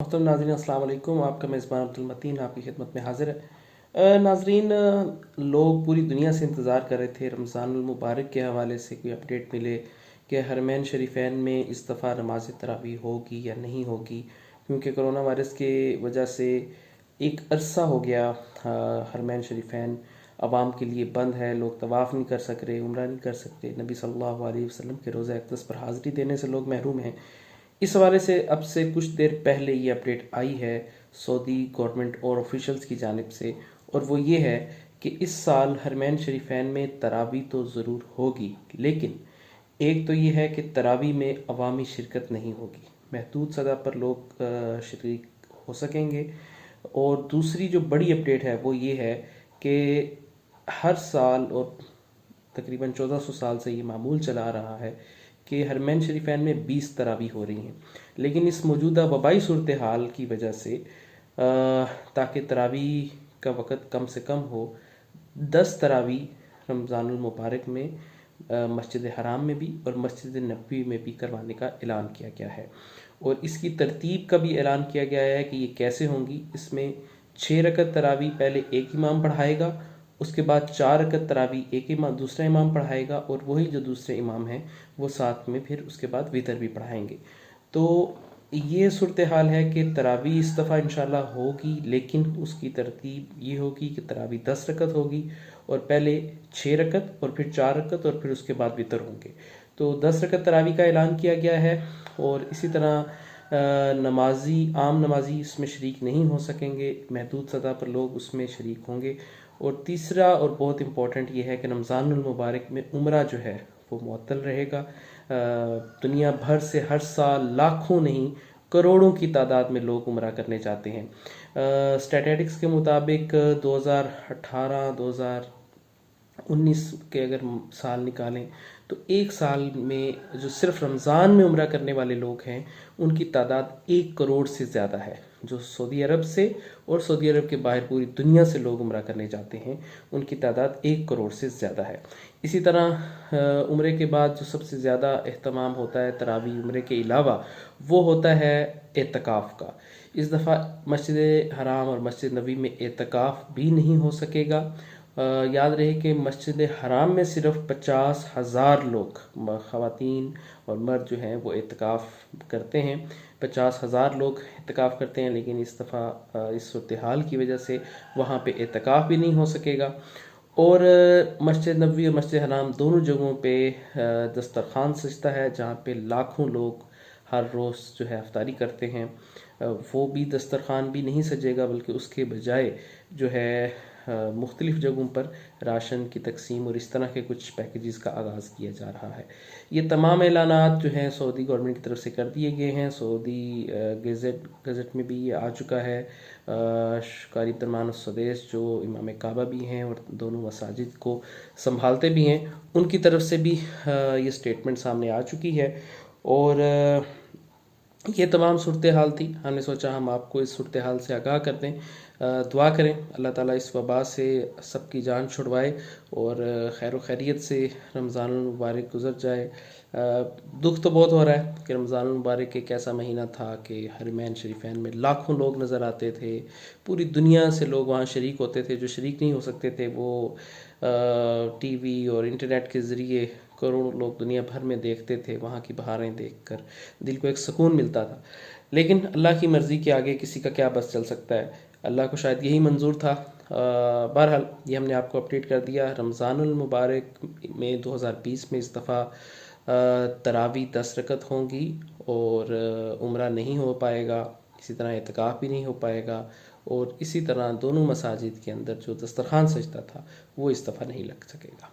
محترم ناظرین السلام علیکم، آپ کا میزبان عبدالمتین آپ کی خدمت میں حاضر ہے۔ ناظرین، لوگ پوری دنیا سے انتظار کر رہے تھے رمضان المبارک کے حوالے سے کوئی اپڈیٹ ملے کہ حرمین شریفین میں اس دفعہ نماز تراویح ہوگی یا نہیں ہوگی، کیونکہ کرونا وائرس کی وجہ سے ایک عرصہ ہو گیا حرمین شریفین عوام کے لیے بند ہے، لوگ طواف نہیں کر سک رہے، عمرہ نہیں کر سکتے، نبی صلی اللہ علیہ وسلم کے روزہ اقدس پر حاضری دینے سے لوگ محروم ہیں۔ اس حوالے سے اب سے کچھ دیر پہلے یہ اپڈیٹ آئی ہے سعودی گورنمنٹ اور آفیشلز کی جانب سے، اور وہ یہ ہے کہ اس سال حرمین شریفین میں تراویح تو ضرور ہوگی، لیکن ایک تو یہ ہے کہ تراویح میں عوامی شرکت نہیں ہوگی، محدود سطح پر لوگ شریک ہو سکیں گے۔ اور دوسری جو بڑی اپڈیٹ ہے وہ یہ ہے کہ ہر سال، اور تقریباً 1400 سال سے یہ معمول چلا آ رہا ہے کہ حرمین شریفین میں 20 تراویح ہو رہی ہیں، لیکن اس موجودہ وبائی صورتحال کی وجہ سے تاکہ تراویح کا وقت کم سے کم ہو، 10 تراویح رمضان المبارک میں مسجد حرام میں بھی اور مسجد نبوی میں بھی کروانے کا اعلان کیا گیا ہے، اور اس کی ترتیب کا بھی اعلان کیا گیا ہے کہ یہ کیسے ہوں گی۔ اس میں 6 رکعت تراویح پہلے ایک امام پڑھائے گا، اس کے بعد 4 رکعت تراویح ایک امام دوسرا امام پڑھائے گا، اور وہی جو دوسرے امام ہیں وہ ساتھ میں پھر اس کے بعد وتر بھی پڑھائیں گے۔ تو یہ صورتحال ہے کہ تراویح اس دفعہ انشاءاللہ ہوگی، لیکن اس کی ترتیب یہ ہوگی کہ تراویح 10 رکعت ہوگی، اور پہلے 6 رکعت اور پھر 4 رکعت اور پھر اس کے بعد وتر ہوں گے۔ تو 10 رکعت تراویح کا اعلان کیا گیا ہے، اور اسی طرح عام نمازی اس میں شریک نہیں ہو سکیں گے، محدود سطح پر لوگ اس میں شریک ہوں گے۔ اور تیسرا اور بہت امپورٹنٹ یہ ہے کہ رمضان المبارک میں عمرہ جو ہے وہ معطل رہے گا۔ دنیا بھر سے ہر سال لاکھوں نہیں کروڑوں کی تعداد میں لوگ عمرہ کرنے جاتے ہیں۔ اسٹیٹسٹکس کے مطابق 2018 2019 کے اگر سال نکالیں تو ایک سال میں جو صرف رمضان میں عمرہ کرنے والے لوگ ہیں ان کی تعداد 1 کروڑ سے زیادہ ہے۔ جو سعودی عرب سے اور سعودی عرب کے باہر پوری دنیا سے لوگ عمرہ کرنے جاتے ہیں ان کی تعداد 1 کروڑ سے زیادہ ہے۔ اسی طرح عمرے کے بعد جو سب سے زیادہ اہتمام ہوتا ہے تراویح عمرے کے علاوہ، وہ ہوتا ہے اعتکاف کا۔ اس دفعہ مسجد حرام اور مسجد نبوی میں اعتکاف بھی نہیں ہو سکے گا۔ یاد رہے کہ مسجد حرام میں صرف 50,000 لوگ، خواتین اور مرد جو ہیں وہ اعتکاف کرتے ہیں، 50,000 لوگ اعتکاف کرتے ہیں، لیکن اس دفعہ اس صورتحال کی وجہ سے وہاں پہ اعتکاف بھی نہیں ہو سکے گا۔ اور مسجد نبوی اور مسجد حرام دونوں جگہوں پہ دسترخوان سجتا ہے، جہاں پہ لاکھوں لوگ ہر روز جو ہے افطاری کرتے ہیں، وہ بھی دسترخوان بھی نہیں سجے گا، بلکہ اس کے بجائے جو ہے مختلف جگہوں پر راشن کی تقسیم اور اس طرح کے کچھ پیکیجز کا آغاز کیا جا رہا ہے۔ یہ تمام اعلانات جو ہیں سعودی گورنمنٹ کی طرف سے کر دیے گئے ہیں، سعودی گزٹ میں بھی یہ آ چکا ہے۔ قاری عبدالرحمن السدیس جو امام کعبہ بھی ہیں اور دونوں مساجد کو سنبھالتے بھی ہیں، ان کی طرف سے بھی یہ سٹیٹمنٹ سامنے آ چکی ہے۔ اور یہ تمام صورتحال تھی، ہم نے سوچا ہم آپ کو اس صورتحال سے آگاہ کر دیں۔ دعا کریں اللہ تعالیٰ اس وبا سے سب کی جان چھڑوائے اور خیر و خیریت سے رمضان المبارک گزر جائے۔ دکھ تو بہت ہو رہا ہے کہ رمضان المبارک ایک ایسا مہینہ تھا کہ حرمین شریفین میں لاکھوں لوگ نظر آتے تھے، پوری دنیا سے لوگ وہاں شریک ہوتے تھے، جو شریک نہیں ہو سکتے تھے وہ ٹی وی اور انٹرنیٹ کے ذریعے کروڑوں لوگ دنیا بھر میں دیکھتے تھے، وہاں کی بہاریں دیکھ کر دل کو ایک سکون ملتا تھا۔ لیکن اللہ کی مرضی کے آگے کسی کا کیا بس چل سکتا ہے، اللہ کو شاید یہی منظور تھا۔ بہرحال یہ ہم نے آپ کو اپڈیٹ کر دیا۔ رمضان المبارک میں 2020 میں اس دفعہ تراویح 10 رکعت ہوں گی، اور عمرہ نہیں ہو پائے گا، اسی طرح اعتکاف بھی نہیں ہو پائے گا، اور اسی طرح دونوں مساجد کے اندر جو دسترخوان سجتا تھا وہ اس دفعہ نہیں لگ سکے گا۔